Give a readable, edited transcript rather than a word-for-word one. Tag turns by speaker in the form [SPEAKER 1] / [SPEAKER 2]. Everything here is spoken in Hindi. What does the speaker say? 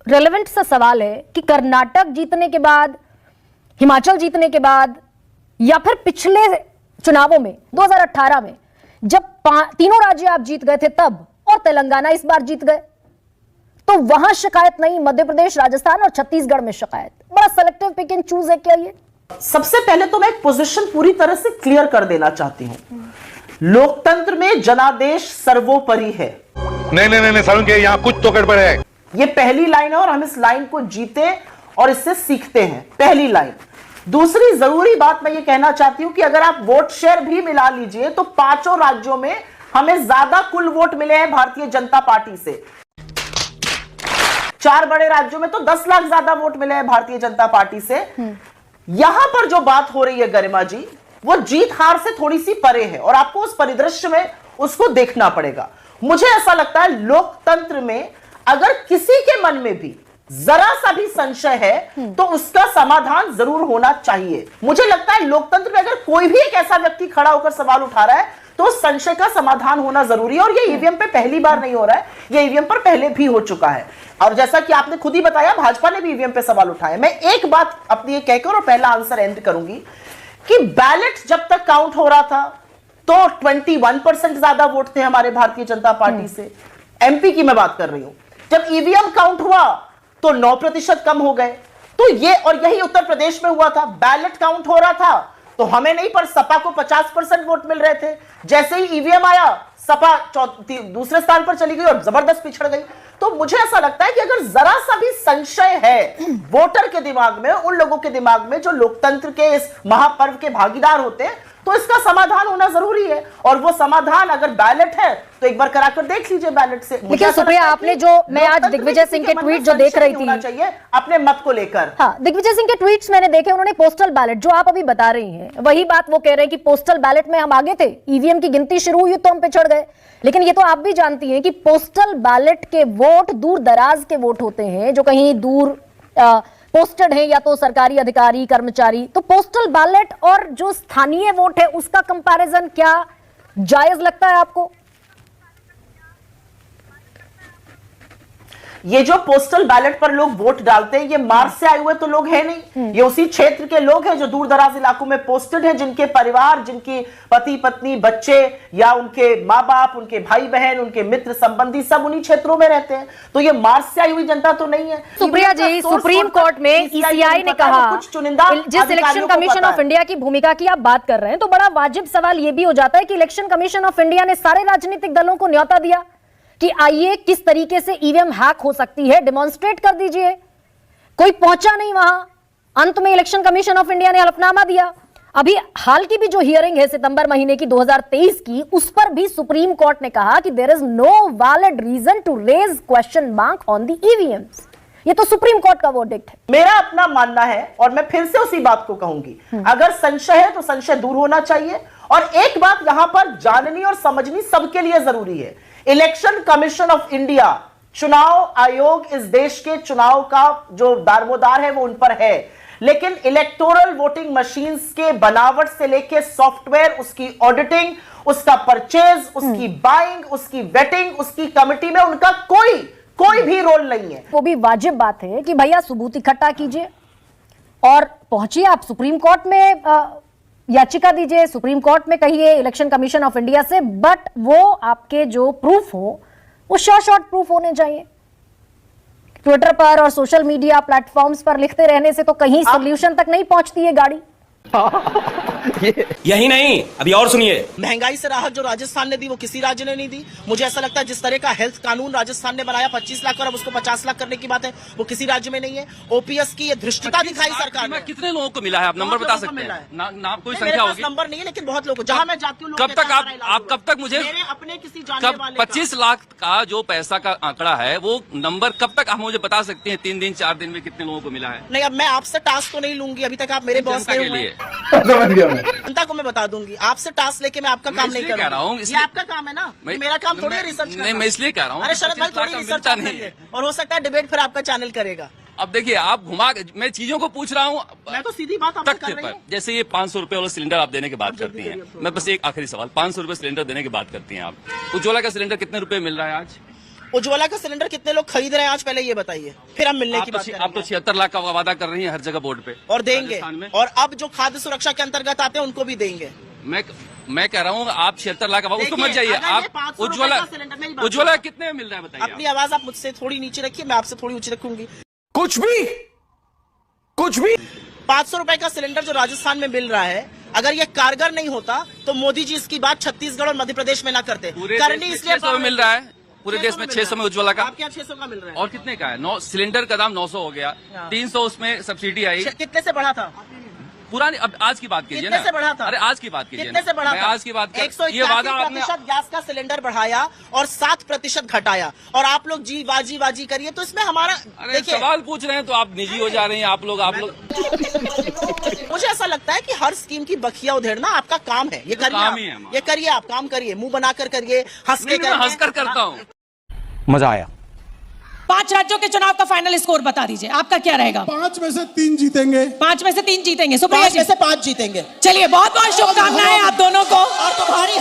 [SPEAKER 1] रेलेवेंट सा सवाल है कि कर्नाटक जीतने के बाद, हिमाचल जीतने के बाद, या फिर पिछले चुनावों में 2018 में जब तीनों राज्य आप जीत गए थे तब, और तेलंगाना इस बार जीत गए, तो वहां शिकायत नहीं, मध्य प्रदेश, राजस्थान और छत्तीसगढ़ में शिकायत। बड़ा सेलेक्टिव पिक एंड चूज है क्या ये?
[SPEAKER 2] सबसे पहले तो मैं एक पोजीशन पूरी तरह से क्लियर कर देना चाहती हूं। लोकतंत्र में जनादेश सर्वोपरि है।
[SPEAKER 3] नहीं सारुण के यहां कुछ तो गड़बड़ है।
[SPEAKER 2] ये पहली लाइन है और हम इस लाइन को जीते और इससे सीखते हैं, पहली लाइन। दूसरी जरूरी बात मैं ये कहना चाहती हूं कि अगर आप वोट शेयर भी मिला लीजिए तो पांचों राज्यों में हमें ज्यादा कुल वोट मिले हैं भारतीय जनता पार्टी से। 4 बड़े राज्यों में तो 10 लाख ज्यादा वोट मिले हैं भारतीय जनता पार्टी से। यहां पर जो बात हो रही है गरिमा जी, वो जीत हार से थोड़ी सी परे है और आपको उस परिदृश्य में उसको देखना पड़ेगा। मुझे ऐसा लगता है लोकतंत्र में अगर किसी के मन में भी जरा सा भी संशय है तो उसका समाधान जरूर होना चाहिए। मुझे लगता है लोकतंत्र में अगर कोई भी एक ऐसा व्यक्ति खड़ा होकर सवाल उठा रहा है तो उस संशय का समाधान होना जरूरी है। और ये ईवीएम पे पहली बार नहीं हो रहा है, ये ईवीएम पर पहले भी हो चुका है। और जैसा कि आपने खुद ही बताया, भाजपा ने भी ईवीएम पे सवाल उठाया। मैं एक बात अपनी ये कहकर और पहला आंसर एंड करूंगी कि बैलेट जब तक काउंट हो रहा था तो 21% ज्यादा वोट थे हमारे भारतीय जनता पार्टी से। एमपी की मैं बात कर रही हूं। जब ईवीएम काउंट हुआ तो 9% कम हो गए। तो ये, और यही उत्तर प्रदेश में हुआ था। बैलेट काउंट हो रहा था तो हमें नहीं, पर सपा को 50% वोट मिल रहे थे। जैसे ही ईवीएम आया, सपा दूसरे स्थान पर चली गई और जबरदस्त पिछड़ गई। तो मुझे ऐसा लगता है कि अगर जरा सा भी संशय है वोटर के दिमाग में, उन लोगों के दिमाग में जो लोकतंत्र के इस महापर्व के भागीदार होते हैं, तो इसका समाधान होना जरूरी है। और वो समाधान अगर बैलेट है तो एक बार कराकर देख लीजिए बैलेट से।
[SPEAKER 1] लेकिन सुप्रिया, आपने जो, मैं आज दिग्विजय सिंह के ट्वीट जो देख रही थी
[SPEAKER 2] चाहिए अपने मत को लेकर,
[SPEAKER 1] हाँ, दिग्विजय सिंह के ट्वीट्स मैंने देखे, उन्होंने पोस्टल बैलेट, जो आप अभी बता रही हैं वही बात वो कह रहे हैं कि पोस्टल बैलेट में हम आगे थे, ईवीएम की गिनती शुरू हुई तो हम पिछड़ गए। लेकिन ये तो आप भी जानती हैं कि पोस्टल बैलेट के वोट दूर दराज के वोट होते हैं, जो कहीं दूर पोस्टेड है, या तो सरकारी अधिकारी, कर्मचारी। तो पोस्टल बैलेट और जो स्थानीय वोट है उसका कंपैरिजन क्या जायज लगता है आपको?
[SPEAKER 2] ये जो पोस्टल बैलेट पर लोग वोट डालते हैं, ये मार्च से आए हुए तो लोग हैं नहीं। ये उसी क्षेत्र के लोग हैं जो दूर दराज इलाकों में पोस्टेड हैं, जिनके परिवार, जिनके पति पत्नी, बच्चे या उनके माँ बाप, उनके भाई बहन, उनके मित्र संबंधी सब उन्हीं क्षेत्रों में रहते हैं। तो ये मार्च से आई हुई जनता तो नहीं है।
[SPEAKER 1] सुप्रिया जी, सुप्रीम कोर्ट में ईसीआई ने कहा, जिस इलेक्शन कमीशन ऑफ इंडिया की भूमिका की आप बात कर रहे हैं, तो बड़ा वाजिब सवाल ये भी हो जाता है कि इलेक्शन कमीशन ऑफ इंडिया ने सारे राजनीतिक दलों को न्योता दिया कि आइए किस तरीके से ईवीएम हैक हो सकती है, डेमोन्स्ट्रेट कर दीजिए। कोई पहुंचा नहीं वहां। अंत में इलेक्शन कमीशन ऑफ इंडिया ने हलफनामा दिया। अभी हाल की भी जो हियरिंग है सितंबर महीने की 2023 की, उस पर भी सुप्रीम कोर्ट ने कहा कि there is no valid reason to raise question mark on the EVMs. ये तो सुप्रीम कोर्ट का वर्डिक्ट है।
[SPEAKER 2] मेरा अपना मानना है, और मैं फिर से उसी बात को कहूंगी, अगर संशय है तो संशय दूर होना चाहिए। और एक बात यहां पर जाननी और समझनी सबके लिए जरूरी है, इलेक्शन कमीशन ऑफ इंडिया, चुनाव आयोग इस देश के चुनाव का जो दारोमदार है वो उन पर है। लेकिन इलेक्टोरल वोटिंग मशीन्स के बनावट से लेके सॉफ्टवेयर, उसकी ऑडिटिंग, उसका परचेज, उसकी बाइंग, उसकी वेटिंग, उसकी कमिटी में उनका कोई भी रोल नहीं है।
[SPEAKER 1] वो भी वाजिब बात है कि भैया सबूत इकट्ठा कीजिए और पहुंचिए आप सुप्रीम कोर्ट में, याचिका दीजिए, सुप्रीम कोर्ट में कहिए इलेक्शन कमीशन ऑफ इंडिया से, बट वो आपके जो प्रूफ हो वो शॉर्ट प्रूफ होने चाहिए। ट्विटर पर और सोशल मीडिया प्लेटफॉर्म्स पर लिखते रहने से तो कहीं सोल्यूशन तक नहीं पहुंचती है गाड़ी।
[SPEAKER 4] यही नहीं, अभी और सुनिए।
[SPEAKER 5] महंगाई से राहत जो राजस्थान ने दी वो किसी राज्य ने नहीं दी। मुझे ऐसा लगता है जिस तरह का हेल्थ कानून राजस्थान ने बनाया 25 लाख और अब उसको 50 लाख करने की बात है, वो किसी राज्य में नहीं है। ओपीएस की ये धृष्टता दिखाई सरकार ने।
[SPEAKER 4] कितने लोगों को मिला है, आप नंबर बता सकते हैं? नाम कोई संख्या होगी?
[SPEAKER 5] नंबर नहीं है, लेकिन बहुत लोगों, जहां मैं जाती हूँ,
[SPEAKER 4] कब तक आप कब तक मुझे
[SPEAKER 5] अपने किसी जानने वाले
[SPEAKER 4] 25 लाख का जो पैसा का आंकड़ा है वो नंबर कब तक आप मुझे बता सकते हैं? 3 दिन 4 दिन में कितने लोगों को मिला है?
[SPEAKER 5] नहीं, अब मैं आपसे टास्क तो नहीं लूंगी, अभी तक आप मेरे बॉस
[SPEAKER 4] के लिए
[SPEAKER 5] जनता को मैं बता दूंगी। आपसे टास्क लेके मैं आपका काम नहीं कर रहा हूँ। ये आपका काम है ना, मेरा काम थोड़ी रिसर्च करना।
[SPEAKER 4] नहीं, मैं इसलिए कह रहा हूँ।
[SPEAKER 5] अरे शरद भाई, थोड़ी रिसर्च नहीं, और हो सकता है डिबेट फिर आपका चैनल करेगा।
[SPEAKER 4] अब देखिए, आप घुमा, मैं चीजों को पूछ रहा हूँ,
[SPEAKER 5] मैं तो सीधी बात आपसे कर रही हूँ।
[SPEAKER 4] जैसे ये 500 रुपए वाला सिलेंडर आप देने की बात करती हैं, मैं बस एक आखिरी सवाल, 500 रुपए सिलेंडर देने की बात करती हैं आप, उज्ज्वला का सिलेंडर कितने रुपए मिल रहा है आज?
[SPEAKER 5] उज्ज्वला का सिलेंडर कितने लोग खरीद रहे हैं आज, पहले ये बताइए, फिर हम मिलने की बात करेंगे।
[SPEAKER 4] आप तो 76 लाख का वादा कर रही हैं हर जगह बोर्ड पे,
[SPEAKER 5] और देंगे,
[SPEAKER 4] राजस्थान में।
[SPEAKER 5] और अब जो खाद्य सुरक्षा के अंतर्गत आते हैं उनको भी देंगे।
[SPEAKER 4] मैं कह रहा हूँ आप 76 लाख का उसको मत जाइए
[SPEAKER 5] अगर ये
[SPEAKER 4] आप।
[SPEAKER 5] 500
[SPEAKER 4] उज्ज्वला
[SPEAKER 5] रुपए का सिलेंडर, मेरी बात
[SPEAKER 4] उज्ज्वला कितने में मिल रहा है बताइए
[SPEAKER 5] अपनी आवाज आप मुझसे थोड़ी नीचे रखिए, मैं आपसे थोड़ी ऊंची रखूंगी।
[SPEAKER 6] कुछ भी
[SPEAKER 5] 500 रुपए का सिलेंडर जो राजस्थान में मिल रहा है, अगर ये कारगर नहीं होता तो मोदी जी इसकी बात छत्तीसगढ़ और मध्य प्रदेश में ना करते।
[SPEAKER 4] पूरे देश में 600 में मिल रहा है, पूरे देश में 600 में उज्ज्वला का।
[SPEAKER 5] आपके यहाँ 600 का मिल रहा है,
[SPEAKER 4] और कितने का है? 9 सिलेंडर का दाम 900 हो गया, 300 उसमें सब्सिडी आई।
[SPEAKER 5] कितने से बढ़ा था?
[SPEAKER 4] पुरानी अब आज की बात कीजिए ना।
[SPEAKER 5] कितने से बढ़ा था?
[SPEAKER 4] अरे आज की बात कीजिए
[SPEAKER 5] कितने से बढ़ा
[SPEAKER 4] मैं
[SPEAKER 5] था?
[SPEAKER 4] आज की बात कर, ये
[SPEAKER 5] 181% गैस का सिलेंडर बढ़ाया और 7% घटाया, और आप लोग जी बाजी करिए, तो इसमें हमारा
[SPEAKER 4] अरे
[SPEAKER 5] देखिए,
[SPEAKER 4] सवाल पूछ रहे हैं तो आप निजी हो जा रहे हैं आप लोग
[SPEAKER 5] मुझे ऐसा लगता है कि हर स्कीम की बखिया उधेड़ना आपका काम है, ये करिए
[SPEAKER 4] काम
[SPEAKER 5] आप,
[SPEAKER 4] ही है हमारा।
[SPEAKER 5] ये करिए आप, काम करिए, मुंह बनाकर करिए, हंस के
[SPEAKER 4] मैं हंसकर करता हूँ।
[SPEAKER 6] मजा आया।
[SPEAKER 7] 5 राज्यों के चुनाव का फाइनल स्कोर बता दीजिए, आपका क्या रहेगा?
[SPEAKER 8] 5 में से 3 जीतेंगे।
[SPEAKER 7] 5 में से 3 जीतेंगे। सुप्रिया
[SPEAKER 5] 5
[SPEAKER 7] जी
[SPEAKER 5] में से 5 जीतेंगे।
[SPEAKER 7] चलिए, बहुत बहुत शुभकामनाएं आप दोनों को।
[SPEAKER 5] और तुम्हारी